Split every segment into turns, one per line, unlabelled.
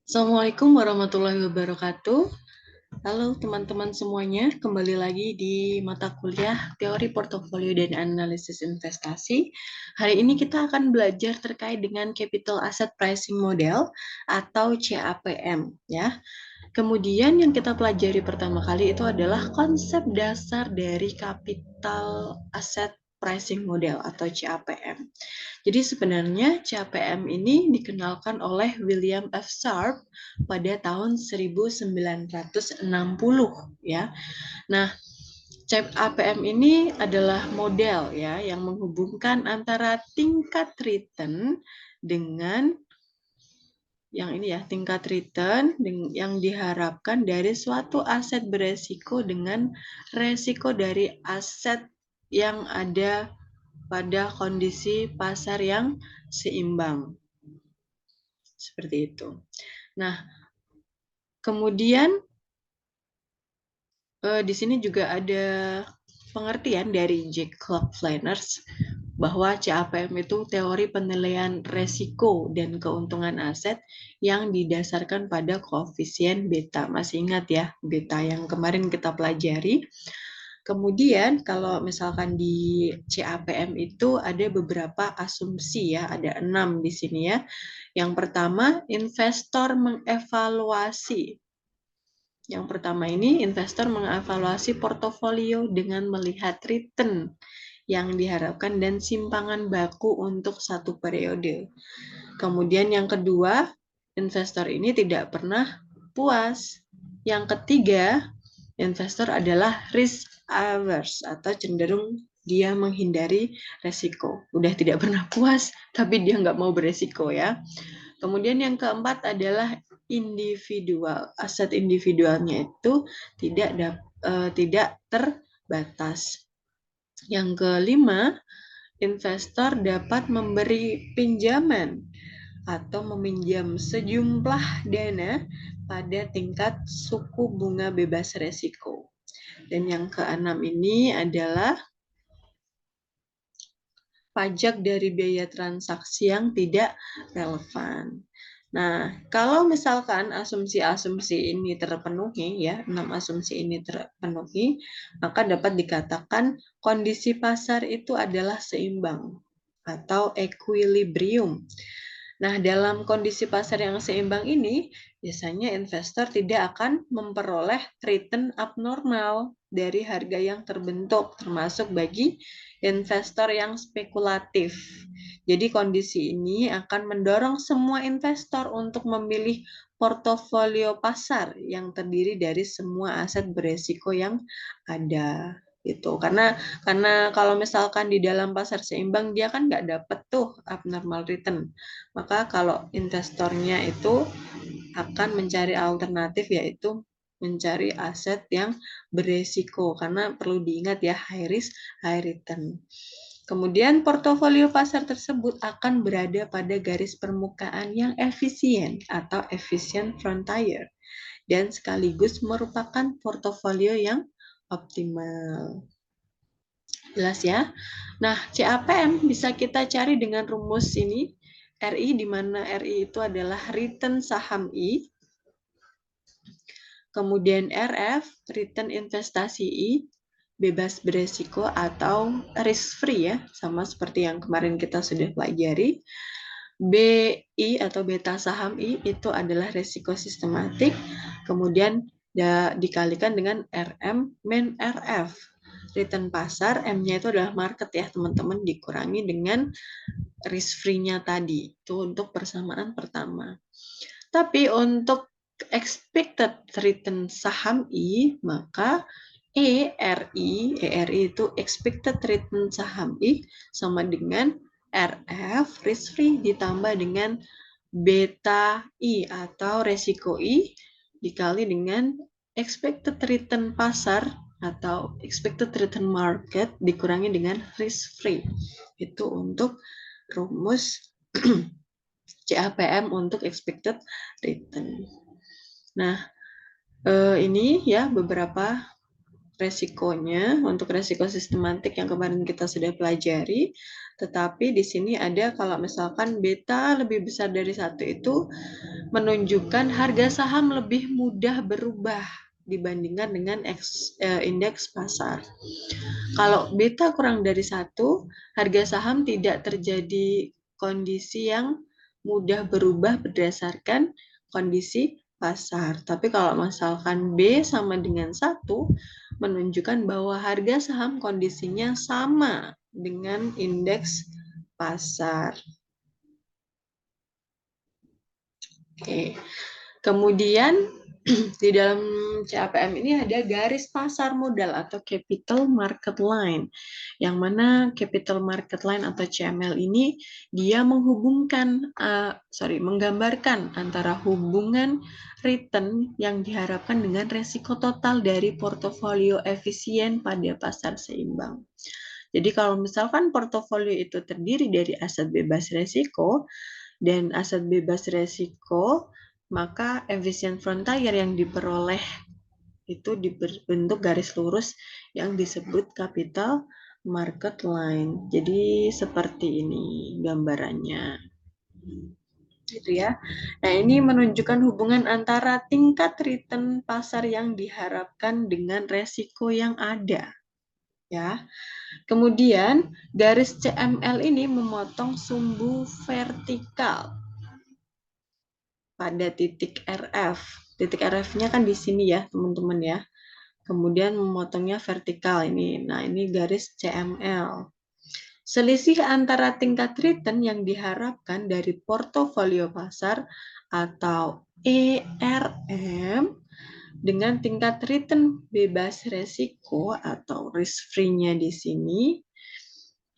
Assalamualaikum warahmatullahi wabarakatuh. Halo teman-teman semuanya, kembali lagi di mata kuliah Teori Portofolio dan Analisis Investasi. Hari ini kita akan belajar terkait dengan Capital Asset Pricing Model atau CAPM ya. Kemudian yang kita pelajari pertama kali itu adalah konsep dasar dari Capital Asset Pricing Model atau CAPM. Jadi sebenarnya CAPM ini dikenalkan oleh William F. Sharpe pada tahun 1960 ya. Nah, CAPM ini adalah model ya yang menghubungkan antara tingkat return dengan yang ini ya, tingkat return yang diharapkan dari suatu aset beresiko dengan resiko dari aset yang ada pada kondisi pasar yang seimbang. Seperti itu. Nah, kemudian di sini juga ada pengertian dari Jack Flaners bahwa CAPM itu teori penilaian resiko dan keuntungan aset yang didasarkan pada koefisien beta. Masih ingat ya, beta yang kemarin kita pelajari. Kemudian kalau misalkan di CAPM itu ada beberapa asumsi ya, ada 6 di sini ya. Yang pertama, investor mengevaluasi. Yang pertama ini, investor mengevaluasi portofolio dengan melihat return yang diharapkan dan simpangan baku untuk satu periode. Kemudian yang kedua, investor ini tidak pernah puas. Yang ketiga, investor adalah risk averse atau cenderung dia menghindari resiko. Udah tidak pernah puas, tapi dia nggak mau beresiko ya. Kemudian yang keempat adalah individual. Aset individualnya itu tidak terbatas. Yang kelima, investor dapat memberi pinjaman atau meminjam sejumlah dana pada tingkat suku bunga bebas resiko. Dan yang keenam ini adalah pajak dari biaya transaksi yang tidak relevan. Nah, kalau misalkan asumsi-asumsi ini terpenuhi, ya, 6 asumsi ini terpenuhi, maka dapat dikatakan kondisi pasar itu adalah seimbang atau equilibrium. Nah, dalam kondisi pasar yang seimbang ini, biasanya investor tidak akan memperoleh return abnormal dari harga yang terbentuk, termasuk bagi investor yang spekulatif. Jadi kondisi ini akan mendorong semua investor untuk memilih portofolio pasar yang terdiri dari semua aset beresiko yang ada gitu. Karena kalau misalkan di dalam pasar seimbang dia kan nggak dapet tuh abnormal return. Maka kalau investornya itu akan mencari alternatif yaitu mencari aset yang beresiko karena perlu diingat ya high risk high return. Kemudian portofolio pasar tersebut akan berada pada garis permukaan yang efisien atau efficient frontier dan sekaligus merupakan portofolio yang optimal. Jelas ya? Nah, CAPM bisa kita cari dengan rumus ini, RI, di mana RI itu adalah return saham I, kemudian RF, return investasi I, bebas beresiko atau risk free ya, sama seperti yang kemarin kita sudah pelajari. BI atau beta saham I itu adalah resiko sistematik, kemudian dikalikan dengan RM min RF. Return pasar, M-nya itu adalah market ya teman-teman, dikurangi dengan risk free-nya tadi. Itu untuk persamaan pertama. Tapi untuk expected return saham I, maka ERI itu expected return saham I sama dengan RF, risk free, ditambah dengan beta I atau resiko I, dikali dengan expected return pasar atau expected return market, dikurangi dengan risk free. Itu untuk rumus CAPM untuk expected return. Nah, ini ya beberapa resikonya untuk resiko sistematik yang kemarin kita sudah pelajari. Tetapi di sini ada kalau misalkan beta lebih besar dari 1 itu menunjukkan harga saham lebih mudah berubah dibandingkan dengan indeks pasar. Kalau beta kurang dari 1, harga saham tidak terjadi kondisi yang mudah berubah berdasarkan kondisi pasar. Tapi kalau misalkan B sama dengan 1, menunjukkan bahwa harga saham kondisinya sama dengan indeks pasar. Oke. Kemudian di dalam CAPM ini ada garis pasar modal atau capital market line. Yang mana capital market line atau CML ini dia menggambarkan antara hubungan return yang diharapkan dengan resiko total dari portofolio efisien pada pasar seimbang. Jadi kalau misalkan portofolio itu terdiri dari aset bebas resiko dan aset bebas resiko, maka efisien frontier yang diperoleh itu dibentuk garis lurus yang disebut capital market line. Jadi seperti ini gambarannya. Gitu ya. Nah, ini menunjukkan hubungan antara tingkat return pasar yang diharapkan dengan resiko yang ada. Ya. Kemudian garis CML ini memotong sumbu vertikal pada titik RF. Titik RF-nya kan di sini ya, teman-teman ya. Kemudian memotongnya vertikal ini. Nah, ini garis CML. Selisih antara tingkat return yang diharapkan dari portofolio pasar atau ERM dengan tingkat return bebas resiko atau risk free-nya di sini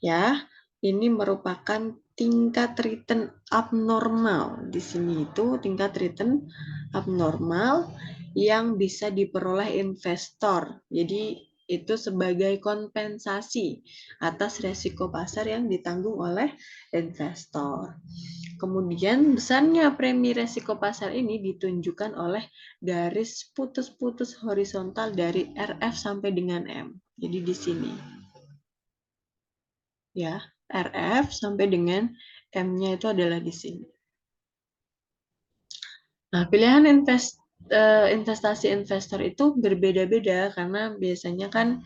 ya. Ini merupakan tingkat return abnormal. Di sini itu tingkat return abnormal yang bisa diperoleh investor. Jadi itu sebagai kompensasi atas resiko pasar yang ditanggung oleh investor. Kemudian besarnya premi resiko pasar ini ditunjukkan oleh garis putus-putus horizontal dari RF sampai dengan M. Jadi di sini. Ya, RF sampai dengan M-nya itu adalah di sini. Nah, pilihan investasi investor itu berbeda-beda karena biasanya kan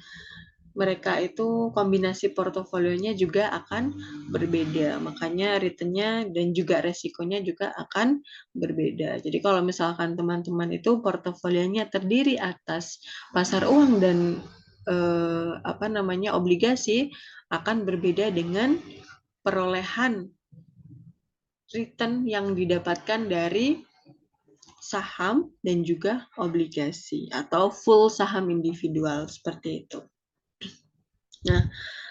mereka itu kombinasi portofolionya juga akan berbeda. Makanya return-nya dan juga resikonya juga akan berbeda. Jadi kalau misalkan teman-teman itu portofolionya terdiri atas pasar uang dan obligasi, akan berbeda dengan perolehan return yang didapatkan dari saham dan juga obligasi atau full saham individual seperti itu. Nah,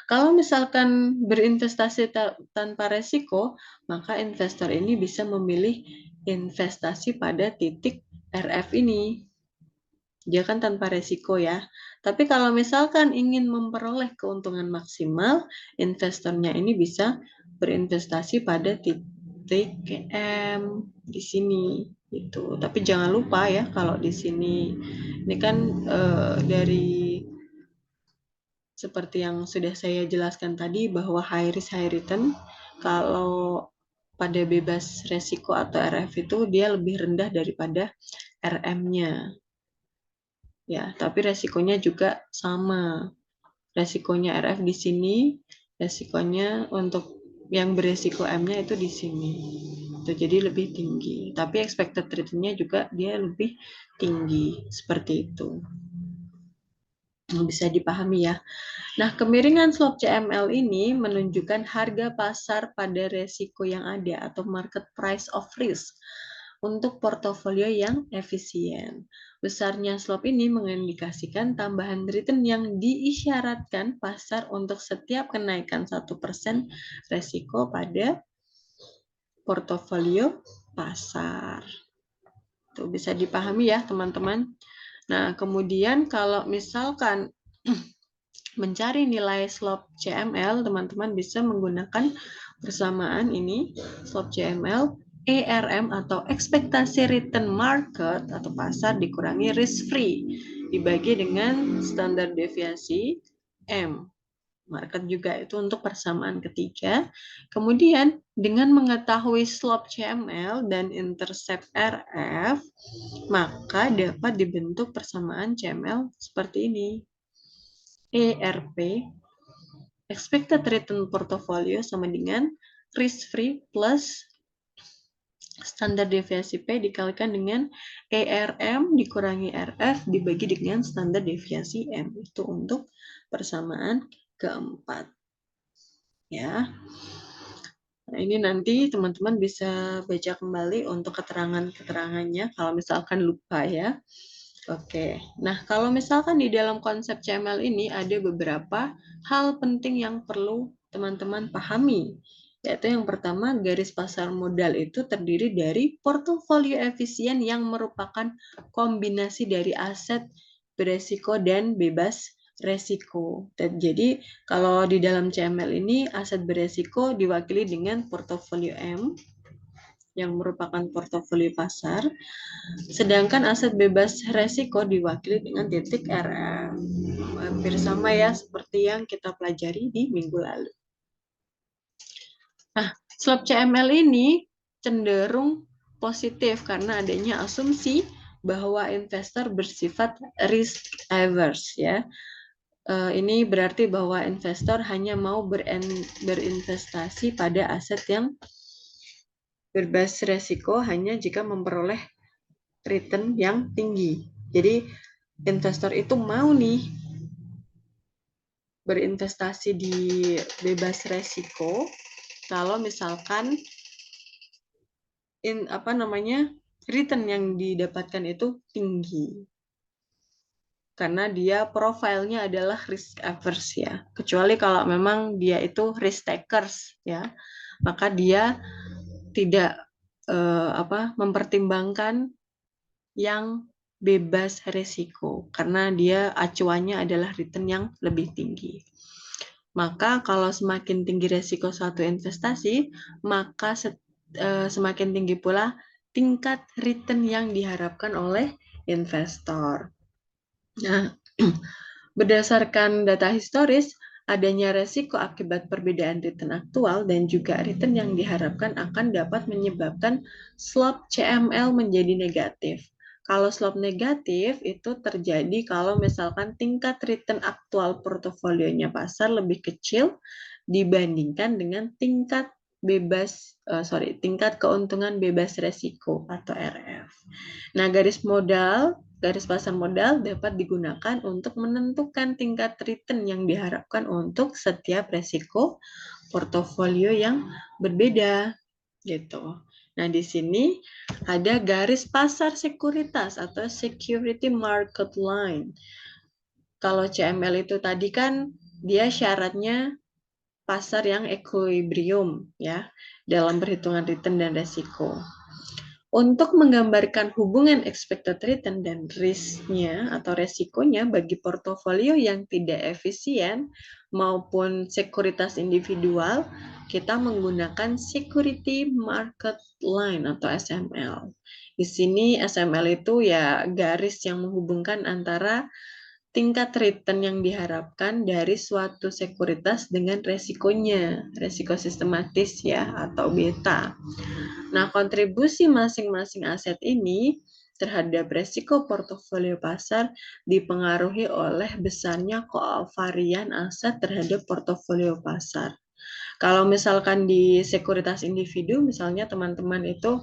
kalau misalkan berinvestasi tanpa resiko, maka investor ini bisa memilih investasi pada titik RF ini. Dia kan tanpa resiko ya. Tapi kalau misalkan ingin memperoleh keuntungan maksimal, investornya ini bisa berinvestasi pada titik M di sini gitu. Tapi jangan lupa ya kalau di sini ini kan dari seperti yang sudah saya jelaskan tadi bahwa high risk high return, kalau pada bebas resiko atau RF itu dia lebih rendah daripada RM-nya. Ya, tapi resikonya juga sama. Resikonya RF di sini, resikonya untuk yang beresiko M-nya itu di sini. Itu jadi lebih tinggi. Tapi expected return-nya juga dia lebih tinggi. Seperti itu. Bisa dipahami ya. Nah, kemiringan slope CML ini menunjukkan harga pasar pada resiko yang ada atau market price of risk untuk portofolio yang efisien. Besarnya slope ini mengindikasikan tambahan return yang diisyaratkan pasar untuk setiap kenaikan 1% resiko pada portofolio pasar. Itu bisa dipahami ya, teman-teman. Nah, kemudian kalau misalkan mencari nilai slope CML, teman-teman bisa menggunakan persamaan ini, slope CML, ERM atau ekspektasi return market atau pasar dikurangi risk free. dibagi dengan standar deviasi M. Market juga itu untuk persamaan ketiga. Kemudian dengan mengetahui slope CML dan intercept RF, maka dapat dibentuk persamaan CML seperti ini. ERP, expected return portfolio, sama dengan risk free plus standar deviasi P dikalikan dengan ERM dikurangi RF dibagi dengan standar deviasi M. Itu untuk persamaan keempat. Ya. Nah, ini nanti teman-teman bisa baca kembali untuk keterangan-keterangannya kalau misalkan lupa ya. Oke. Nah, kalau misalkan di dalam konsep CML ini ada beberapa hal penting yang perlu teman-teman pahami. Yaitu yang pertama, garis pasar modal itu terdiri dari portofolio efisien yang merupakan kombinasi dari aset beresiko dan bebas resiko. Jadi kalau di dalam CML ini aset beresiko diwakili dengan portofolio M yang merupakan portofolio pasar, sedangkan aset bebas resiko diwakili dengan titik RF. Hampir sama ya seperti yang kita pelajari di minggu lalu. Nah, slope CML ini cenderung positif karena adanya asumsi bahwa investor bersifat risk averse ya. Ini berarti bahwa investor hanya mau berinvestasi pada aset yang berbasis resiko hanya jika memperoleh return yang tinggi. Jadi investor itu mau nih berinvestasi di bebas resiko kalau misalkan return yang didapatkan itu tinggi. Karena dia profilnya adalah risk averse ya. Kecuali kalau memang dia itu risk takers ya, maka dia tidak mempertimbangkan yang bebas risiko karena dia acuannya adalah return yang lebih tinggi. Maka kalau semakin tinggi risiko suatu investasi, maka semakin tinggi pula tingkat return yang diharapkan oleh investor. Nah, berdasarkan data historis, adanya resiko akibat perbedaan return aktual dan juga return yang diharapkan akan dapat menyebabkan slope CML menjadi negatif. Kalau slope negatif itu terjadi kalau misalkan tingkat return aktual portofolionya pasar lebih kecil dibandingkan dengan tingkat tingkat keuntungan bebas resiko atau RF. Nah, garis pasar modal dapat digunakan untuk menentukan tingkat return yang diharapkan untuk setiap resiko portofolio yang berbeda gitu. Nah, di sini ada garis pasar sekuritas atau security market line. Kalau CML itu tadi kan dia syaratnya pasar yang equilibrium ya dalam perhitungan return dan resiko. Untuk menggambarkan hubungan expected return dan risk-nya atau resikonya bagi portofolio yang tidak efisien maupun sekuritas individual, kita menggunakan Security Market Line atau SML. Di sini SML itu ya garis yang menghubungkan antara tingkat return yang diharapkan dari suatu sekuritas dengan resikonya, resiko sistematis ya atau beta. Nah, kontribusi masing-masing aset ini terhadap resiko portofolio pasar dipengaruhi oleh besarnya kovarian aset terhadap portofolio pasar. Kalau misalkan di sekuritas individu, misalnya teman-teman itu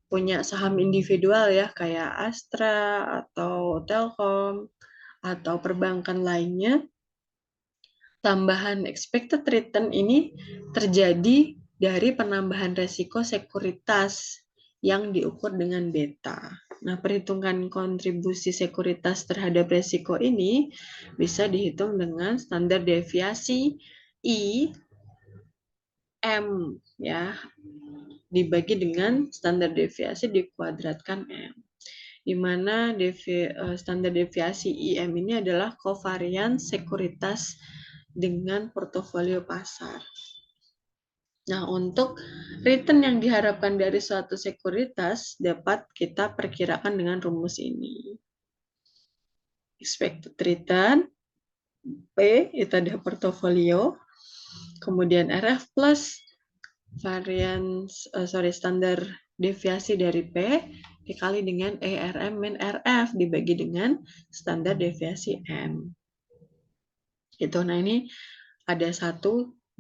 punya saham individual ya, kayak Astra atau Telkom, atau perbankan lainnya, tambahan expected return ini terjadi dari penambahan resiko sekuritas yang diukur dengan beta. Nah, perhitungan kontribusi sekuritas terhadap resiko ini bisa dihitung dengan standar deviasi I M ya, dibagi dengan standar deviasi dikuadratkan M. Di mana standar deviasi IM ini adalah kovarian sekuritas dengan portofolio pasar. Nah, untuk return yang diharapkan dari suatu sekuritas dapat kita perkirakan dengan rumus ini. expected return, P itu ada portofolio, kemudian RF plus standar deviasi dari P dikali dengan ERM min RF dibagi dengan standar deviasi M. Itu. Nah, ini ada 1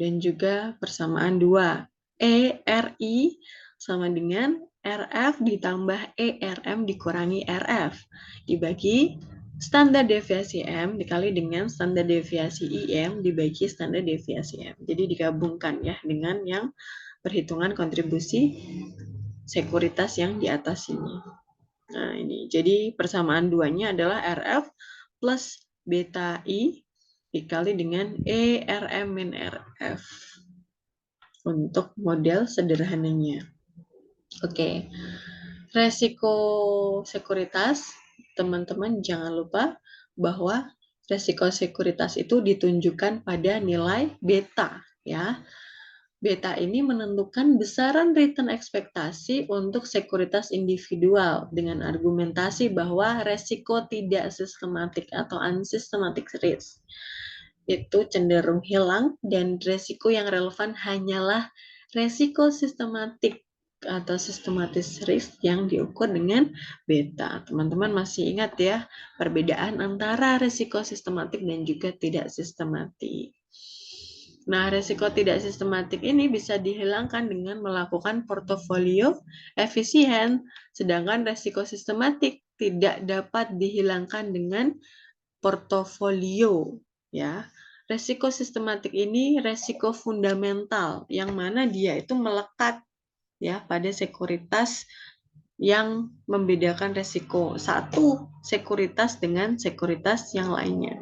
dan juga persamaan 2. ERI sama dengan RF ditambah ERM dikurangi RF dibagi standar deviasi M dikali dengan standar deviasi IM dibagi standar deviasi M. Jadi digabungkan ya dengan yang perhitungan kontribusi sekuritas yang di atas ini. Nah, ini. Jadi persamaan 2-nya adalah RF plus beta I dikali dengan ERM min RF untuk model sederhananya. Oke. Resiko sekuritas, teman-teman jangan lupa bahwa resiko sekuritas itu ditunjukkan pada nilai beta ya. Beta ini menentukan besaran return ekspektasi untuk sekuritas individual dengan argumentasi bahwa resiko tidak sistematik atau unsystematic risk itu cenderung hilang dan resiko yang relevan hanyalah resiko sistematik atau sistematis risk yang diukur dengan beta. Teman-teman masih ingat ya perbedaan antara resiko sistematik dan juga tidak sistematik. Nah, resiko tidak sistematik ini bisa dihilangkan dengan melakukan portofolio efisien, sedangkan resiko sistematik tidak dapat dihilangkan dengan portofolio, ya. Resiko sistematik ini resiko fundamental, yang mana dia itu melekat ya pada sekuritas yang membedakan resiko satu sekuritas dengan sekuritas yang lainnya.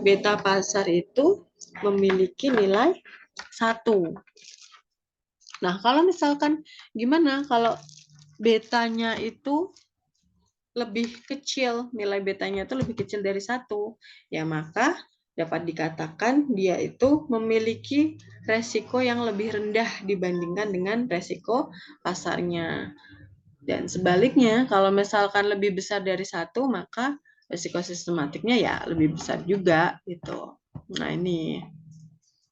Beta pasar itu memiliki nilai 1. Nah, kalau misalkan gimana kalau betanya itu lebih kecil, nilai betanya itu lebih kecil dari 1, ya maka dapat dikatakan dia itu memiliki resiko yang lebih rendah dibandingkan dengan resiko pasarnya. Dan sebaliknya, kalau misalkan lebih besar dari 1, maka resiko sistematiknya ya lebih besar juga gitu. Nah, ini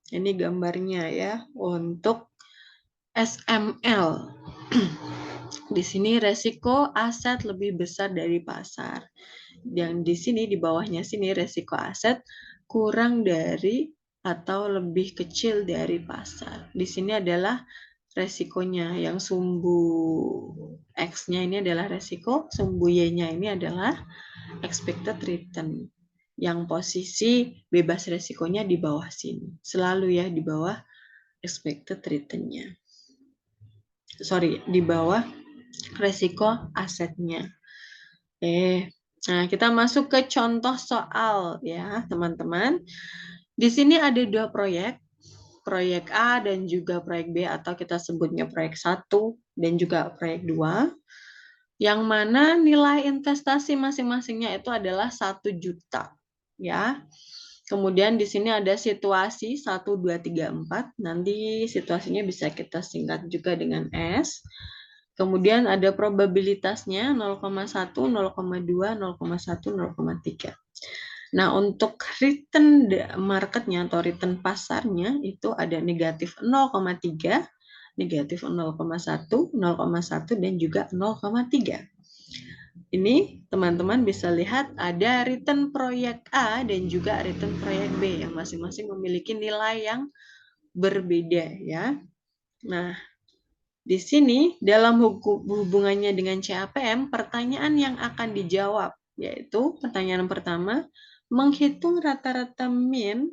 gambarnya ya untuk SML. Di sini resiko aset lebih besar dari pasar. Dan di sini di bawahnya sini resiko aset kurang dari atau lebih kecil dari pasar. Di sini adalah resikonya yang sumbu X-nya ini adalah resiko, sumbu Y-nya ini adalah expected return. Yang posisi bebas resikonya di bawah sini. Selalu ya di bawah expected return-nya. Di bawah resiko asetnya. Nah, kita masuk ke contoh soal ya, teman-teman. Di sini ada 2 proyek A dan juga proyek B atau kita sebutnya proyek 1 dan juga proyek 2. Yang mana nilai investasi masing-masingnya itu adalah 1 juta ya. Kemudian di sini ada situasi 1 2 3 4. Nanti situasinya bisa kita singkat juga dengan S. Kemudian ada probabilitasnya 0,1, 0,2, 0,1, 0,3. Nah, untuk return marketnya atau return pasarnya itu ada negatif 0,3, negatif 0,1, 0,1, dan juga 0,3. Ini teman-teman bisa lihat ada return proyek A dan juga return proyek B yang masing-masing memiliki nilai yang berbeda ya. Nah, di sini dalam hubungannya dengan CAPM, pertanyaan yang akan dijawab yaitu pertanyaan pertama, menghitung rata-rata mean,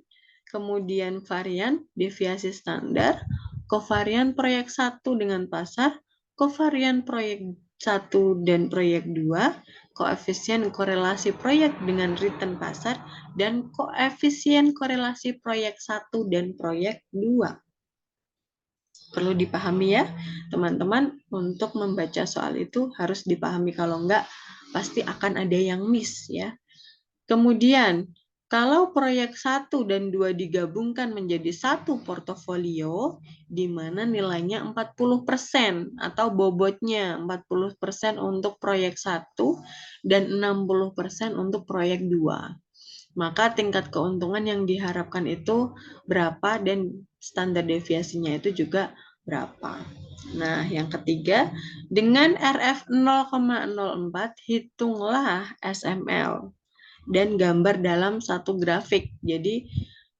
kemudian varian, deviasi standar, kovarian proyek 1 dengan pasar, kovarian proyek 1 dan proyek 2, koefisien korelasi proyek dengan return pasar, dan koefisien korelasi proyek 1 dan proyek 2. Perlu dipahami ya, teman-teman, untuk membaca soal itu harus dipahami, kalau enggak pasti akan ada yang miss ya. Kemudian Kalau proyek 1 dan 2 digabungkan menjadi satu portofolio, di mana nilainya 40% atau bobotnya 40% untuk proyek 1 dan 60% untuk proyek 2. Maka tingkat keuntungan yang diharapkan itu berapa dan standar deviasinya itu juga berapa. Nah, yang ketiga, dengan RF 0,04 hitunglah SML dan gambar dalam satu grafik. Jadi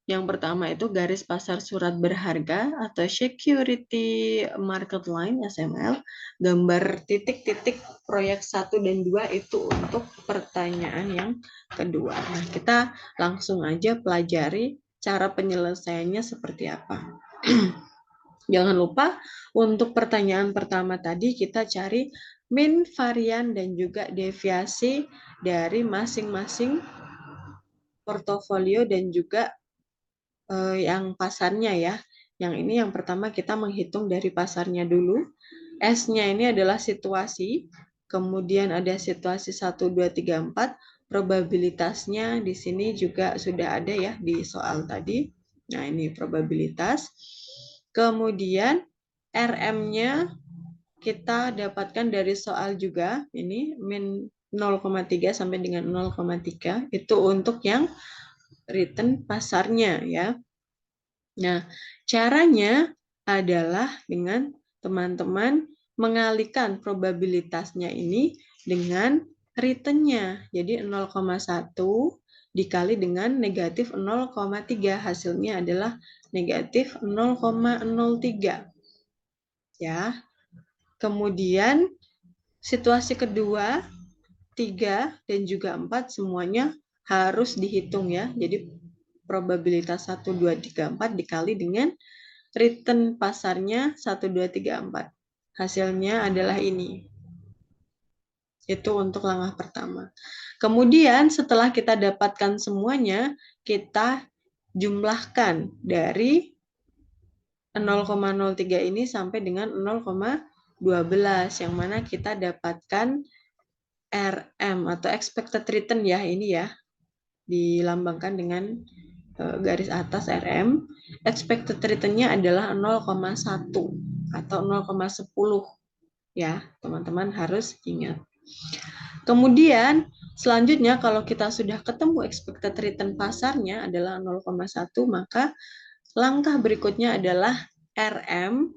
yang pertama itu garis pasar surat berharga atau security market line SML, gambar titik-titik proyek 1 dan 2 itu untuk pertanyaan yang kedua. Nah, kita langsung aja pelajari cara penyelesaiannya seperti apa. Jangan lupa untuk pertanyaan pertama tadi kita cari min, varian, dan juga deviasi dari masing-masing portofolio dan juga yang pasarnya ya. Yang ini yang pertama kita menghitung dari pasarnya dulu. S-nya ini adalah situasi, kemudian ada situasi 1, 2, 3, 4. Probabilitasnya di sini juga sudah ada ya di soal tadi. Nah, ini probabilitas. Kemudian RM-nya kita dapatkan dari soal juga, ini min 0,3 sampai dengan 0,3 itu untuk yang return pasarnya ya. Nah, caranya adalah dengan teman-teman mengalihkan probabilitasnya ini dengan return-nya. Jadi 0,1 dikali dengan negatif 0,3. Hasilnya adalah negatif 0,03. Ya. Kemudian situasi kedua, 3 dan juga 4 semuanya harus dihitung ya. Jadi probabilitas 1, 2, 3, 4 dikali dengan return pasarnya 1, 2, 3, 4. Hasilnya adalah ini. Itu untuk langkah pertama. Kemudian setelah kita dapatkan semuanya, kita jumlahkan dari 0,03 ini sampai dengan 0,12 yang mana kita dapatkan RM atau expected return ya, ini ya dilambangkan dengan garis atas RM. Expected return-nya adalah 0,1 atau 0,10 ya, teman-teman harus ingat. Kemudian selanjutnya kalau kita sudah ketemu expected return pasarnya adalah 0,1, maka langkah berikutnya adalah RM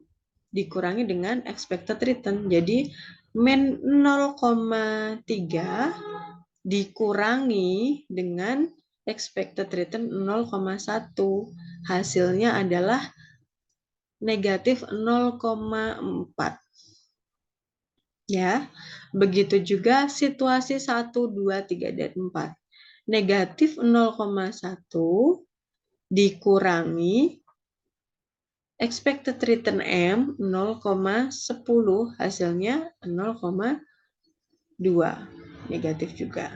dikurangi dengan expected return. Jadi min 0,3 dikurangi dengan expected return 0,1. Hasilnya adalah negatif 0,4. Ya, begitu juga situasi 1, 2, 3, dan 4. Negatif 0,1 dikurangi expected return M 0,10, hasilnya 0,2. Negatif juga.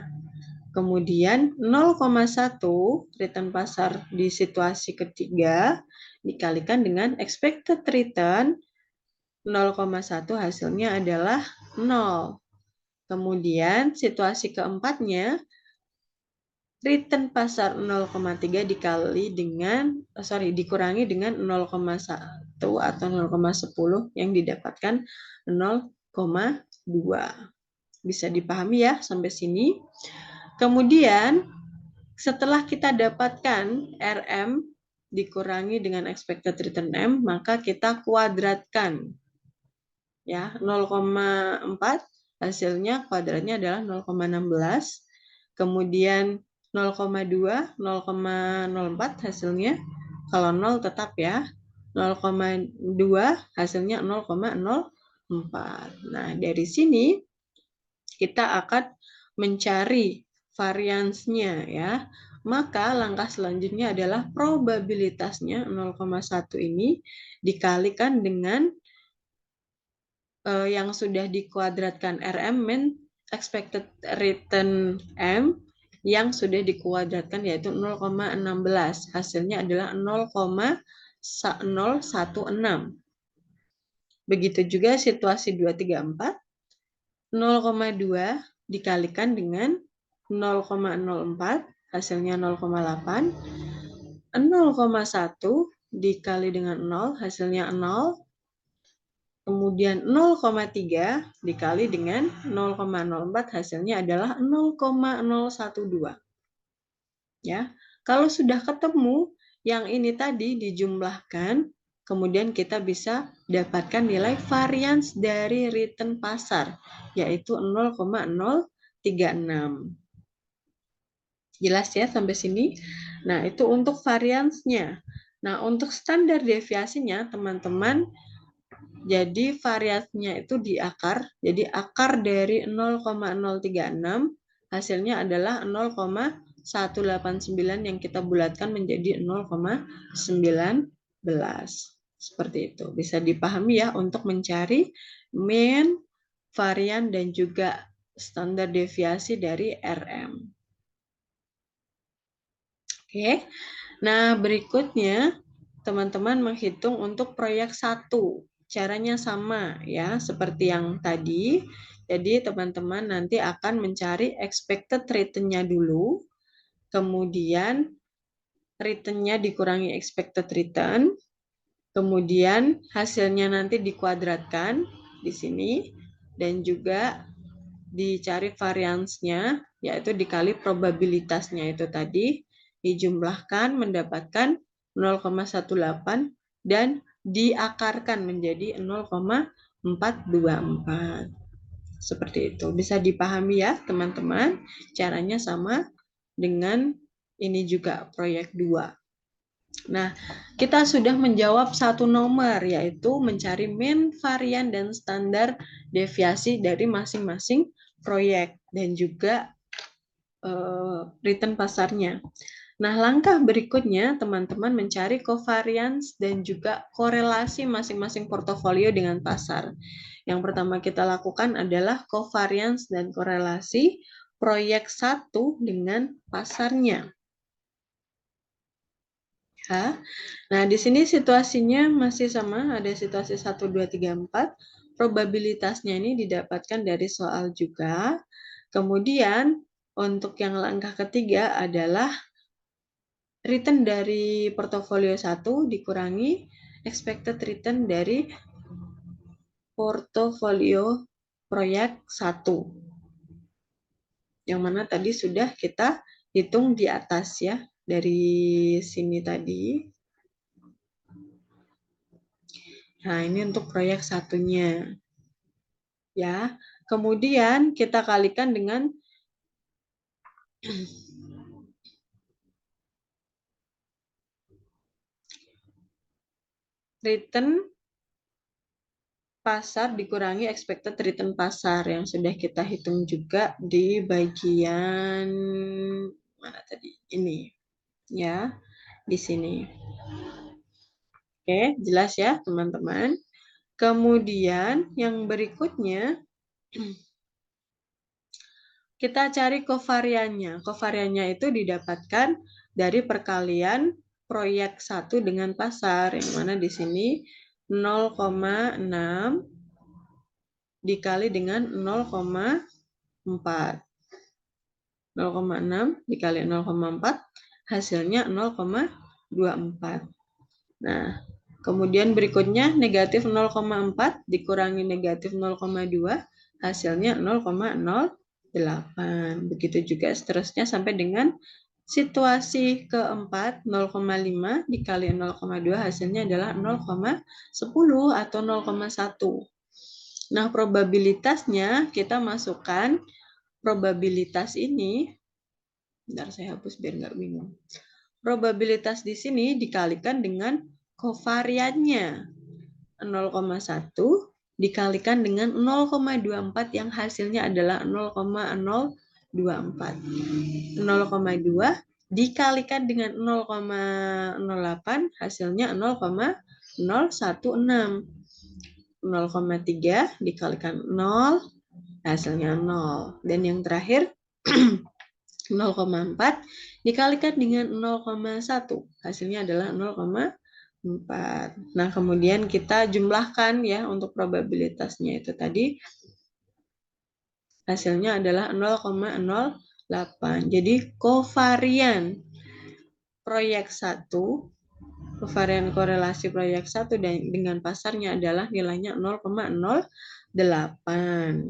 Kemudian 0,1 return pasar di situasi ketiga dikalikan dengan expected return 0,1, hasilnya adalah 0. Kemudian situasi keempatnya return pasar 0,3 dikali dengan dikurangi dengan 0,1 atau 0,10 yang didapatkan 0,2. Bisa dipahami ya sampai sini. Kemudian setelah kita dapatkan RM dikurangi dengan expected return M, maka kita kuadratkan. Ya, 0,4 hasilnya kuadratnya adalah 0,16. Kemudian 0,2, 0,04 hasilnya. Kalau 0 tetap ya. 0,2 hasilnya 0,04. Nah, dari sini kita akan mencari variansnya ya. Maka langkah selanjutnya adalah probabilitasnya 0,1 ini dikalikan dengan yang sudah dikuadratkan RM min expected return M yang sudah dikuadratkan yaitu 0,16. Hasilnya adalah 0,016. Begitu juga situasi 2, 3, 4. 0,2 dikalikan dengan 0,04 hasilnya 0,8. 0,1 dikali dengan 0, hasilnya 0. Kemudian 0,3 dikali dengan 0,04, hasilnya adalah 0,012. Ya, kalau sudah ketemu yang ini tadi dijumlahkan, kemudian kita bisa dapatkan nilai varians dari return pasar, yaitu 0,036. Jelas ya sampai sini? Nah, itu untuk variansnya. Nah, untuk standar deviasinya, teman-teman, jadi variasinya itu di akar. Jadi akar dari 0,036 hasilnya adalah 0,189 yang kita bulatkan menjadi 0,19. Seperti itu. Bisa dipahami ya untuk mencari mean, varian, dan juga standar deviasi dari RM. Oke. Nah, berikutnya teman-teman menghitung untuk proyek 1. Caranya sama ya, seperti yang tadi. Jadi teman-teman nanti akan mencari expected return-nya dulu, kemudian return-nya dikurangi expected return, kemudian hasilnya nanti dikuadratkan di sini, dan juga dicari variansnya, yaitu dikali probabilitasnya itu tadi, dijumlahkan mendapatkan 0,18 dan diakarkan menjadi 0,424. Seperti itu. Bisa dipahami ya teman-teman. Caranya sama dengan ini juga proyek 2. Nah, kita sudah menjawab satu nomor, yaitu mencari mean, varian, dan standar deviasi dari masing-masing proyek dan juga return pasarnya. Nah, langkah berikutnya teman-teman mencari covariance dan juga korelasi masing-masing portofolio dengan pasar. Yang pertama kita lakukan adalah covariance dan korelasi proyek 1 dengan pasarnya. Ya. Nah, di sini situasinya masih sama, ada situasi 1, 2, 3, 4. Probabilitasnya ini didapatkan dari soal juga. Kemudian, untuk yang langkah ketiga adalah return dari portofolio 1 dikurangi expected return dari portofolio proyek 1. Yang mana tadi sudah kita hitung di atas ya, dari sini tadi. Nah, ini untuk proyek satunya. Ya. Kemudian kita kalikan dengan return pasar dikurangi expected return pasar yang sudah kita hitung juga di bagian mana tadi? Ini. Ya, di sini. Oke, jelas ya, teman-teman. Kemudian yang berikutnya kita cari kovariannya. Kovariannya itu didapatkan dari perkalian proyek 1 dengan pasar, yang mana di sini 0,6 dikali dengan 0,4. 0,6 dikali 0,4 hasilnya 0,24. Nah, kemudian berikutnya negatif 0,4 dikurangi negatif 0,2 hasilnya 0,08. Begitu juga seterusnya sampai dengan situasi keempat 0,5 dikali 0,2 hasilnya adalah 0,10 atau 0,1. Nah, probabilitasnya kita masukkan probabilitas ini, bentar saya hapus biar nggak bingung. Probabilitas di sini dikalikan dengan kovariannya 0,1 dikalikan dengan 0,24 yang hasilnya adalah 0,024. 0,2 dikalikan dengan 0,08 hasilnya 0,016. 0,3 dikalikan 0 hasilnya 0. Dan yang terakhir 0,4 dikalikan dengan 0,1 hasilnya adalah 0,4. Nah, kemudian kita jumlahkan ya untuk probabilitasnya itu tadi hasilnya adalah 0,086. 8. Jadi kovarian proyek 1, kovarian korelasi proyek 1 dengan pasarnya adalah nilainya 0,08.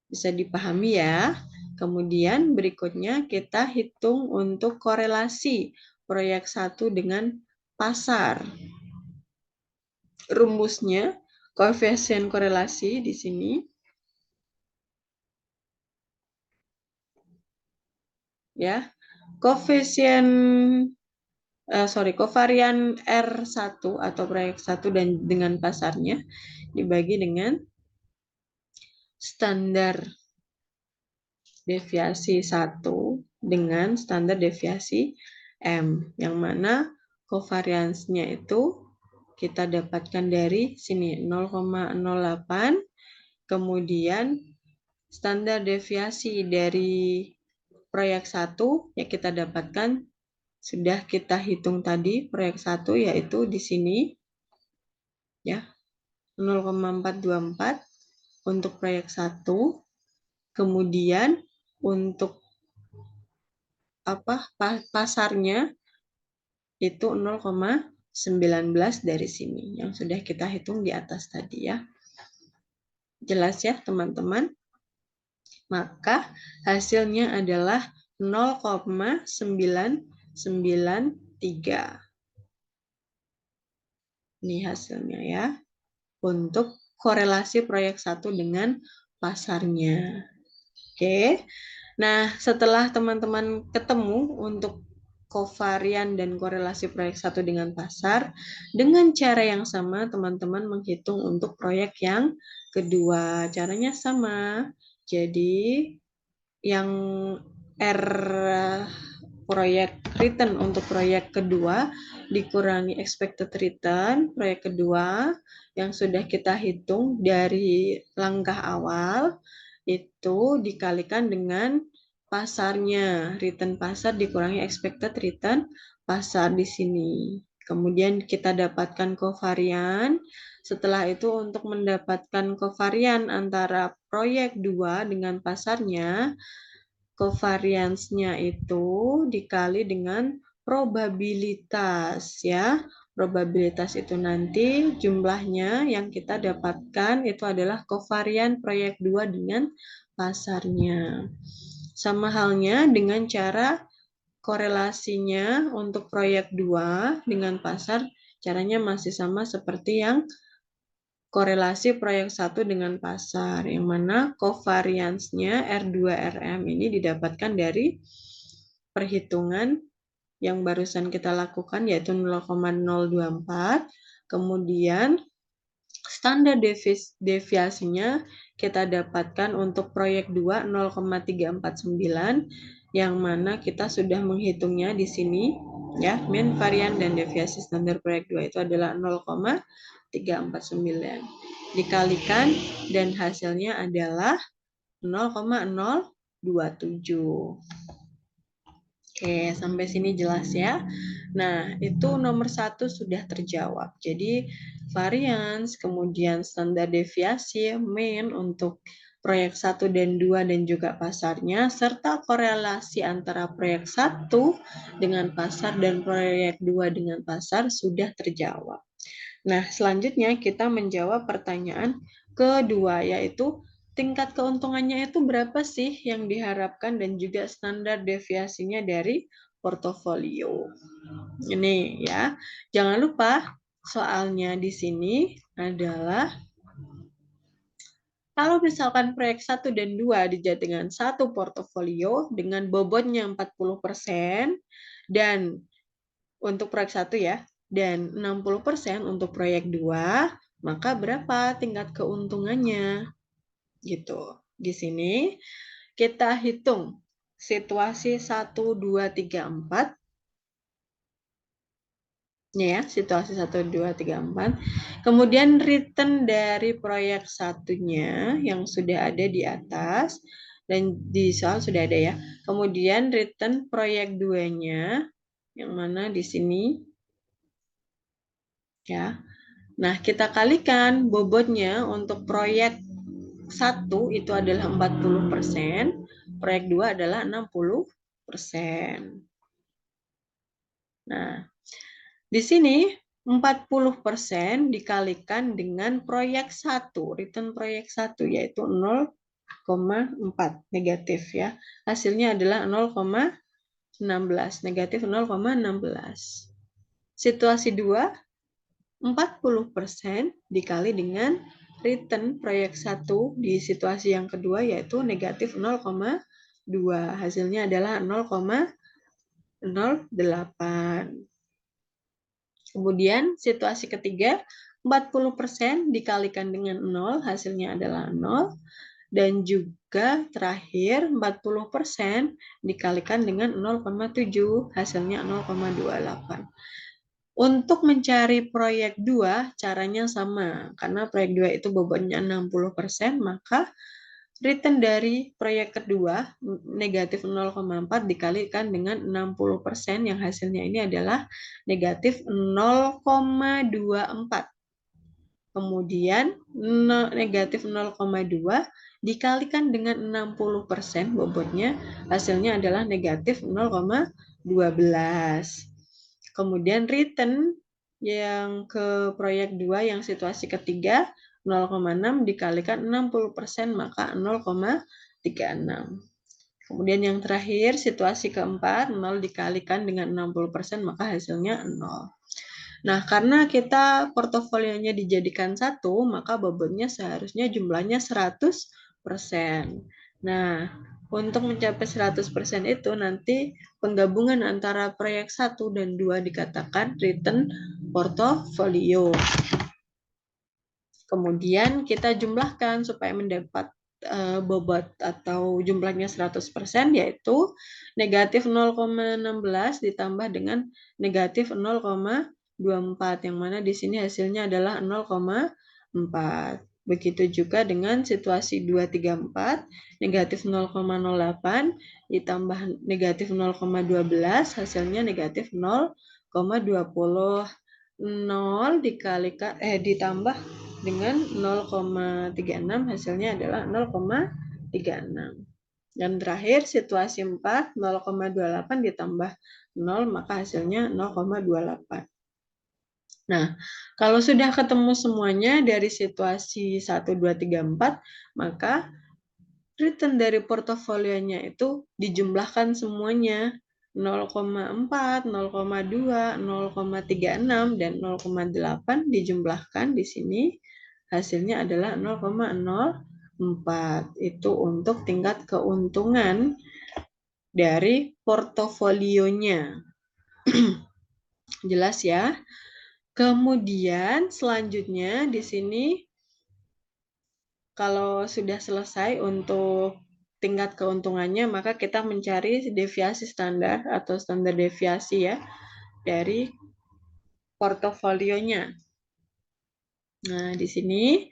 Bisa dipahami ya. Kemudian berikutnya kita hitung untuk korelasi proyek 1 dengan pasar. Rumusnya koefisien korelasi di sini ya. Kovarian R1 atau proyek 1 dan dengan pasarnya dibagi dengan standar deviasi 1 dengan standar deviasi M, yang mana kovariansnya itu kita dapatkan dari sini 0,08, kemudian standar deviasi dari proyek 1 yang kita dapatkan sudah kita hitung tadi, proyek 1 yaitu di sini ya 0,424 untuk proyek 1. Kemudian untuk pasarnya itu 0,19 dari sini yang sudah kita hitung di atas tadi ya. Jelas ya teman-teman? Maka hasilnya adalah 0,993. Ini hasilnya ya. Untuk korelasi proyek 1 dengan pasarnya. Oke. Nah, setelah teman-teman ketemu untuk kovarian dan korelasi proyek 1 dengan pasar, dengan cara yang sama teman-teman menghitung untuk proyek yang kedua. Caranya sama. Jadi yang R proyek return untuk proyek kedua dikurangi expected return proyek kedua yang sudah kita hitung dari langkah awal itu dikalikan dengan pasarnya, return pasar dikurangi expected return pasar di sini. Kemudian kita dapatkan kovarian. Setelah itu untuk mendapatkan kovarian antara proyek 2 dengan pasarnya, kovariansnya itu dikali dengan probabilitas ya. Probabilitas itu nanti jumlahnya yang kita dapatkan itu adalah kovarian proyek 2 dengan pasarnya. Sama halnya dengan cara korelasinya untuk proyek 2 dengan pasar, caranya masih sama seperti yang korelasi proyek 1 dengan pasar, yang mana kovariansnya R2RM ini didapatkan dari perhitungan yang barusan kita lakukan yaitu 0,024, kemudian standar deviasinya kita dapatkan untuk proyek 2 0,349 yang mana kita sudah menghitungnya di sini ya, mean varian dan deviasi standar proyek 2 itu adalah 0,349 dikalikan dan hasilnya adalah 0,027. Oke, sampai sini jelas ya. Nah, itu nomor 1 sudah terjawab. Jadi, varians, kemudian standar deviasi, mean untuk proyek 1 dan 2 dan juga pasarnya, serta korelasi antara proyek 1 dengan pasar dan proyek 2 dengan pasar sudah terjawab. Nah, selanjutnya kita menjawab pertanyaan kedua, yaitu tingkat keuntungannya itu berapa sih yang diharapkan dan juga standar deviasinya dari portofolio. Ini ya. Jangan lupa soalnya di sini adalah kalau misalkan proyek 1 dan 2 dijadikan satu portofolio dengan bobotnya 40% dan untuk proyek 1 ya, dan 60% untuk proyek 2, maka berapa tingkat keuntungannya? Gitu. Di sini kita hitung situasi 1, 2, 3, 4. Ya, situasi 1, 2, 3, 4. Kemudian return dari proyek satunya yang sudah ada di atas. Dan di soal sudah ada ya. Kemudian return proyek 2-nya, yang mana di sini. Ya. Nah, kita kalikan bobotnya untuk proyek 1 itu adalah 40%, proyek 2 adalah 60%. Nah, di sini 40% dikalikan dengan proyek 1, return proyek 1 yaitu 0,4 negatif ya. Hasilnya adalah 0,16, negatif 0,16. Situasi 2, 40% dikali dengan return proyek 1 di situasi yang kedua yaitu negatif 0,2. Hasilnya adalah 0,08. Kemudian situasi ketiga, 40% dikalikan dengan 0, hasilnya adalah 0. Dan juga terakhir 40% dikalikan dengan 0,7, hasilnya 0,28. Untuk mencari proyek 2, caranya sama. Karena proyek 2 itu bobotnya 60%, maka return dari proyek kedua negatif 0,4 dikalikan dengan 60% yang hasilnya ini adalah negatif 0,24. Kemudian negatif 0,2 dikalikan dengan 60% bobotnya, hasilnya adalah negatif 0,12. Kemudian return yang ke proyek 2 yang situasi ketiga 0,6 dikalikan 60%, maka 0,36. Kemudian yang terakhir, situasi keempat, 0 dikalikan dengan 60%, maka hasilnya 0. Nah, karena kita portofolionya dijadikan 1, maka bobotnya seharusnya jumlahnya 100%. Nah, untuk mencapai 100% itu nanti penggabungan antara proyek 1 dan 2 dikatakan return portofolio. Kemudian kita jumlahkan supaya mendapat bobot atau jumlahnya 100%, yaitu negatif 0,16 ditambah dengan negatif 0,24, yang mana di sini hasilnya adalah 0,4. Begitu juga dengan situasi 234, negatif 0,08 ditambah negatif 0,12, hasilnya negatif 0,20. 0 dikalikan ditambah dengan 0,36, hasilnya adalah 0,36. Dan terakhir situasi 4, 0,28 ditambah 0, maka hasilnya 0,28. Nah, kalau sudah ketemu semuanya dari situasi 1, 2, 3, 4, maka return dari portofolionya itu dijumlahkan semuanya. 0,4, 0,2, 0,36, dan 0,8 dijumlahkan di sini. Hasilnya adalah 0,04. Itu untuk tingkat keuntungan dari portofolionya. Jelas ya? Kemudian selanjutnya di sini kalau sudah selesai untuk tingkat keuntungannya, maka kita mencari deviasi standar atau standar deviasi ya dari portofolionya. Nah, di sini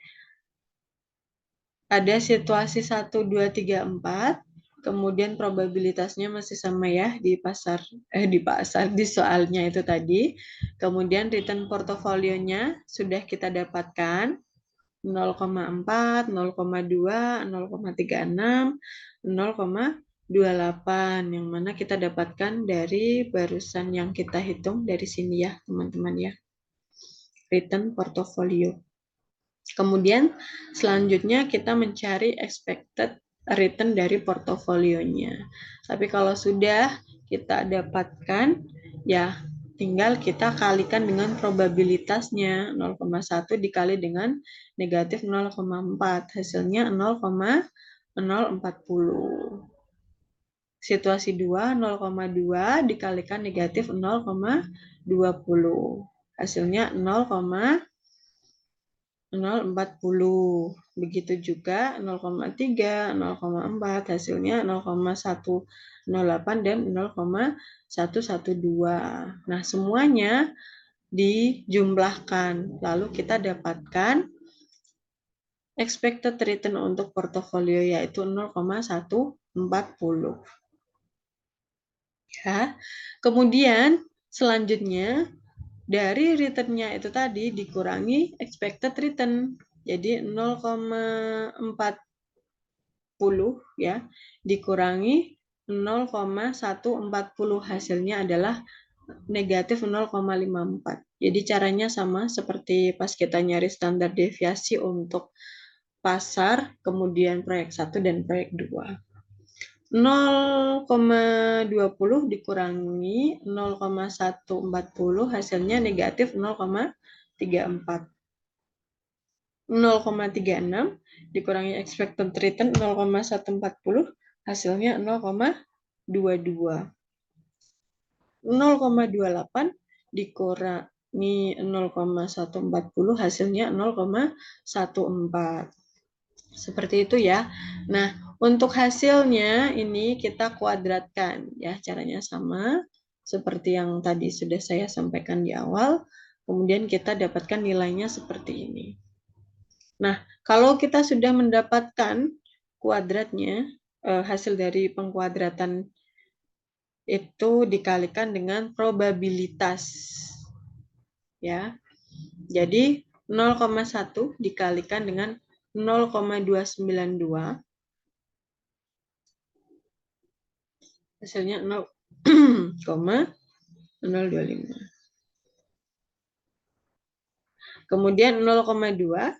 ada situasi 1, 2, 3, 4. Kemudian probabilitasnya masih sama ya di di soalnya itu tadi. Kemudian return portofolionya sudah kita dapatkan 0,4, 0,2, 0,36, 0,28, yang mana kita dapatkan dari barusan yang kita hitung dari sini ya teman-teman ya, return portfolio. Kemudian selanjutnya kita mencari expected return dari portofolionya. Tapi kalau sudah kita dapatkan ya tinggal kita kalikan dengan probabilitasnya 0,1 dikali dengan negatif 0,4, hasilnya 0,040. Situasi 2, 0,2 dikalikan negatif 0,20, hasilnya 0,040. Begitu juga 0,3, 0,4, hasilnya 0,108 dan 0,112. Nah, semuanya dijumlahkan. Lalu kita dapatkan expected return untuk portofolio yaitu 0,140. Ya. Kemudian selanjutnya dari return-nya itu tadi dikurangi expected return. Jadi 0,40 ya dikurangi 0,140, hasilnya adalah negatif 0,54. Jadi caranya sama seperti pas kita nyari standar deviasi untuk pasar, kemudian proyek 1 dan proyek 2. 0,20 dikurangi 0,140, hasilnya negatif 0,34. 0,36 dikurangi expected return 0,140, hasilnya 0,22. 0,28 dikurangi 0,140, hasilnya 0,14. Seperti itu ya. Nah, untuk hasilnya ini kita kuadratkan ya, caranya sama seperti yang tadi sudah saya sampaikan di awal. Kemudian kita dapatkan nilainya seperti ini. Nah, kalau kita sudah mendapatkan kuadratnya, hasil dari pengkuadratan itu dikalikan dengan probabilitas. Ya. Jadi 0,1 dikalikan dengan 0,292, hasilnya 0,025. Kemudian 0,2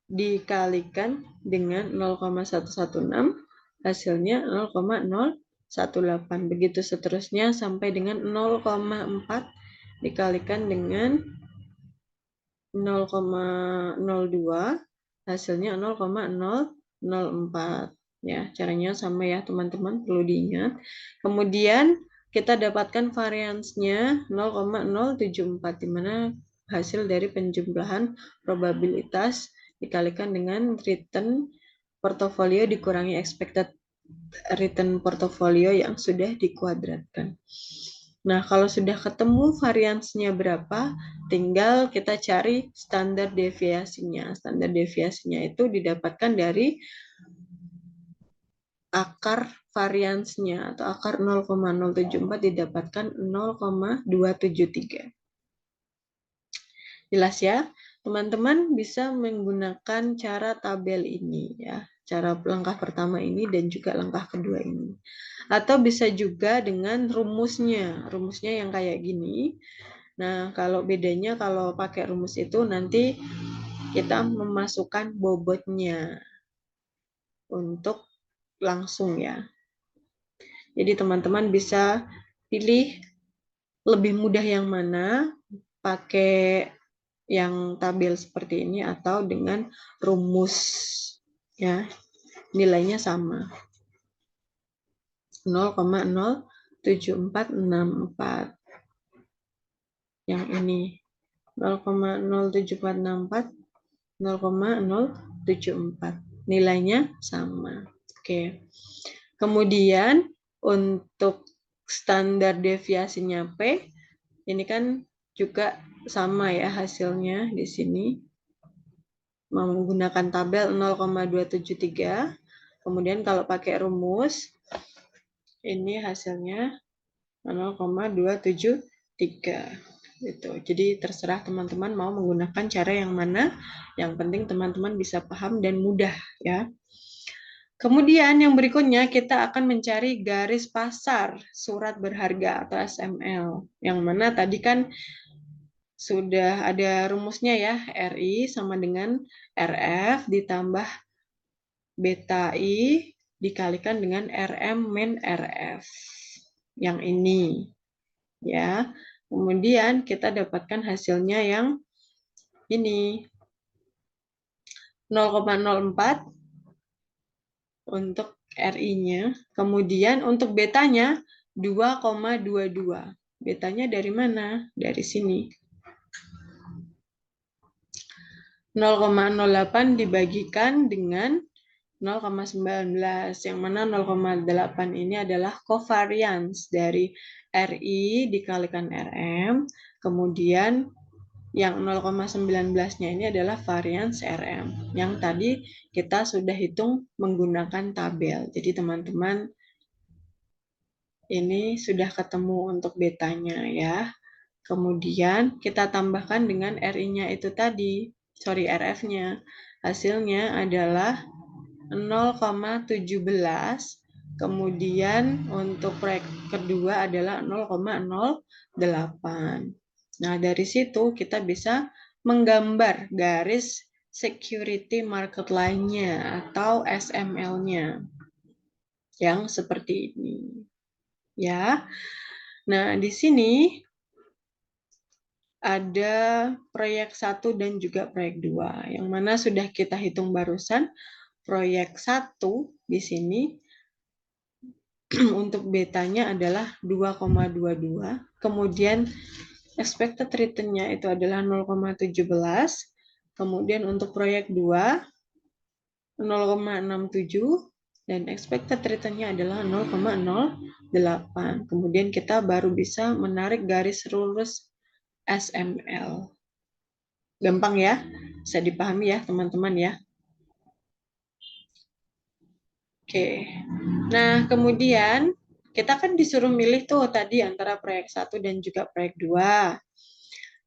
dikalikan dengan 0,116, hasilnya 0,018. Begitu seterusnya sampai dengan 0,4 dikalikan dengan 0,02, hasilnya 0,004. Ya, caranya sama ya teman-teman, perlu diingat. Kemudian kita dapatkan variansnya 0,074, di mana hasil dari penjumlahan probabilitas dikalikan dengan return portofolio dikurangi expected return portofolio yang sudah dikuadratkan. Nah, kalau sudah ketemu variansnya berapa, tinggal kita cari standar deviasinya. Standar deviasinya itu didapatkan dari akar variansnya atau akar 0,074 didapatkan 0,273. Jelas ya? Teman-teman bisa menggunakan cara tabel ini ya. Cara langkah pertama ini dan juga langkah kedua ini. Atau bisa juga dengan rumusnya. Rumusnya yang kayak gini. Nah, kalau bedanya kalau pakai rumus itu nanti kita memasukkan bobotnya untuk langsung ya. Jadi teman-teman bisa pilih lebih mudah yang mana, pakai yang tabel seperti ini atau dengan rumus ya. Nilainya sama. 0,07464. Yang ini 0,07464, 0,074. Nilainya sama. Oke. Kemudian untuk standar deviasinya P, ini kan juga sama ya hasilnya di sini. Menggunakan tabel 0,273. Kemudian kalau pakai rumus, ini hasilnya 0,273. Gitu. Jadi terserah teman-teman mau menggunakan cara yang mana. Yang penting teman-teman bisa paham dan mudah ya. Kemudian yang berikutnya kita akan mencari garis pasar surat berharga atau SML. Yang mana tadi kan sudah ada rumusnya ya, RI sama dengan RF ditambah beta I dikalikan dengan RM min RF. Yang ini. Ya. Kemudian kita dapatkan hasilnya yang ini. 0,04 untuk RI-nya. Kemudian untuk betanya 2,22. Betanya dari mana? Dari sini. 0,08 dibagikan dengan 0,19, yang mana 0,8 ini adalah covariance dari RI dikalikan RM, kemudian yang 0,19-nya ini adalah variance RM, yang tadi kita sudah hitung menggunakan tabel. Jadi teman-teman ini sudah ketemu untuk betanya ya. Kemudian kita tambahkan dengan RI-nya itu tadi. RF-nya. Hasilnya adalah 0,17. Kemudian untuk proyek kedua adalah 0,08. Nah, dari situ kita bisa menggambar garis security market line-nya atau SML-nya yang seperti ini. Ya. Nah, di sini ada proyek 1 dan juga proyek 2, yang mana sudah kita hitung barusan. Proyek 1 di sini untuk betanya adalah 2,22, kemudian expected return-nya itu adalah 0,17, kemudian untuk proyek 2 0,67, dan expected return-nya adalah 0,08. Kemudian kita baru bisa menarik garis lurus SML. Gampang ya, bisa dipahami ya teman-teman ya. Oke, nah kemudian kita kan disuruh milih tuh tadi antara proyek 1 dan juga proyek 2.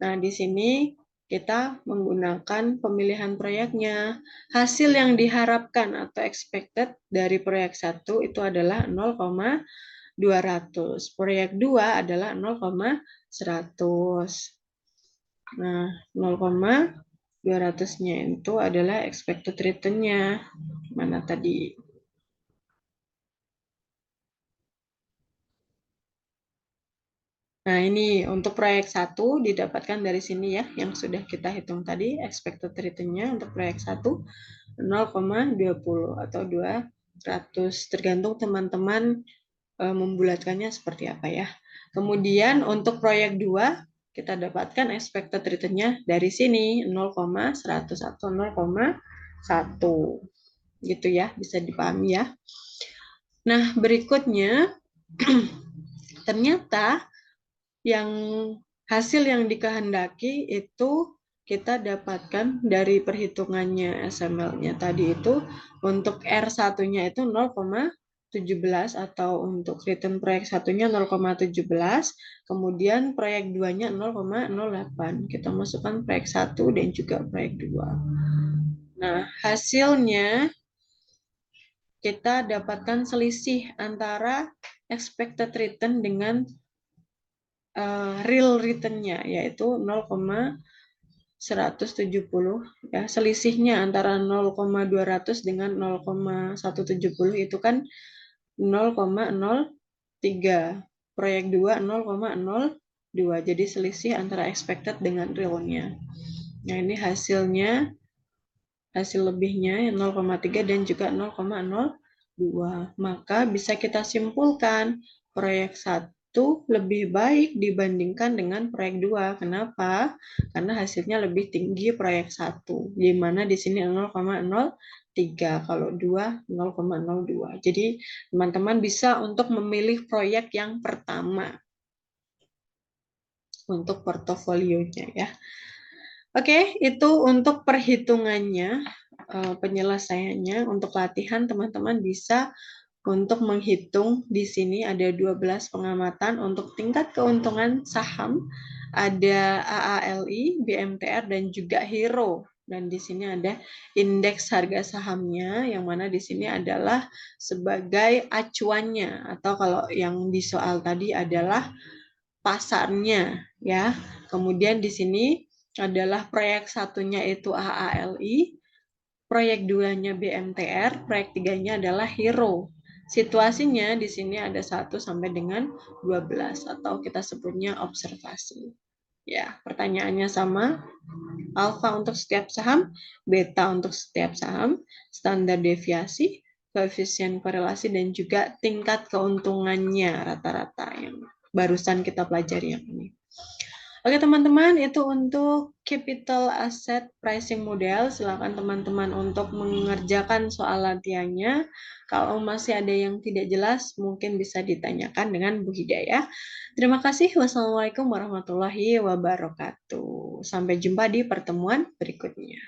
Nah di sini kita menggunakan pemilihan proyeknya. Hasil yang diharapkan atau expected dari proyek 1 itu adalah 0,200. Proyek 2 adalah 0,100. Nah, 0,200-nya itu adalah expected return-nya. Mana tadi? Nah, ini untuk proyek 1 didapatkan dari sini ya, yang sudah kita hitung tadi, expected return-nya untuk proyek 1 0,20 atau 200, tergantung teman-teman membulatkannya seperti apa ya. Kemudian untuk proyek 2, kita dapatkan expected return-nya dari sini 0,100 atau 0,1. Gitu ya, bisa dipahami ya. Nah, berikutnya ternyata yang hasil yang dikehendaki itu kita dapatkan dari perhitungannya SML-nya tadi itu untuk R1-nya itu 0,17 atau untuk return proyek 1-nya 0,17, kemudian proyek 2-nya 0,08. Kita masukkan proyek 1 dan juga proyek 2. Nah, hasilnya kita dapatkan selisih antara expected return dengan real return-nya, yaitu 0,170 ya. Selisihnya antara 0,200 dengan 0,170 itu kan 0,03. Proyek 2 0,02. Jadi selisih antara expected dengan real-nya. Nah, ini hasilnya, hasil lebihnya 0,3 dan juga 0,02. Maka bisa kita simpulkan proyek 1 lebih baik dibandingkan dengan proyek 2. Kenapa? Karena hasilnya lebih tinggi proyek 1, di mana di sini 0,03, kalau 2 0,02. Jadi teman-teman bisa untuk memilih proyek yang pertama untuk portofolionya ya. Oke, itu untuk perhitungannya, penyelesaiannya. Untuk latihan teman-teman bisa untuk menghitung. Di sini ada 12 pengamatan untuk tingkat keuntungan saham, ada AALI, BMTR, dan juga Hero. Dan di sini ada indeks harga sahamnya, yang mana di sini adalah sebagai acuannya, atau kalau yang di soal tadi adalah pasarnya ya. Kemudian di sini adalah proyek 1-nya itu AALI, proyek 2-nya BMTR, proyek 3-nya adalah Hero. Situasinya di sini ada 1 sampai dengan 12 atau kita sebutnya observasi. Ya, pertanyaannya sama. Alfa untuk setiap saham, beta untuk setiap saham, standar deviasi, koefisien korelasi, dan juga tingkat keuntungannya rata-rata yang barusan kita pelajari yang ini. Oke teman-teman, itu untuk capital asset pricing model. Silakan teman-teman untuk mengerjakan soal latihannya. Kalau masih ada yang tidak jelas, mungkin bisa ditanyakan dengan Bu Hidayah. Terima kasih. Wassalamualaikum warahmatullahi wabarakatuh. Sampai jumpa di pertemuan berikutnya.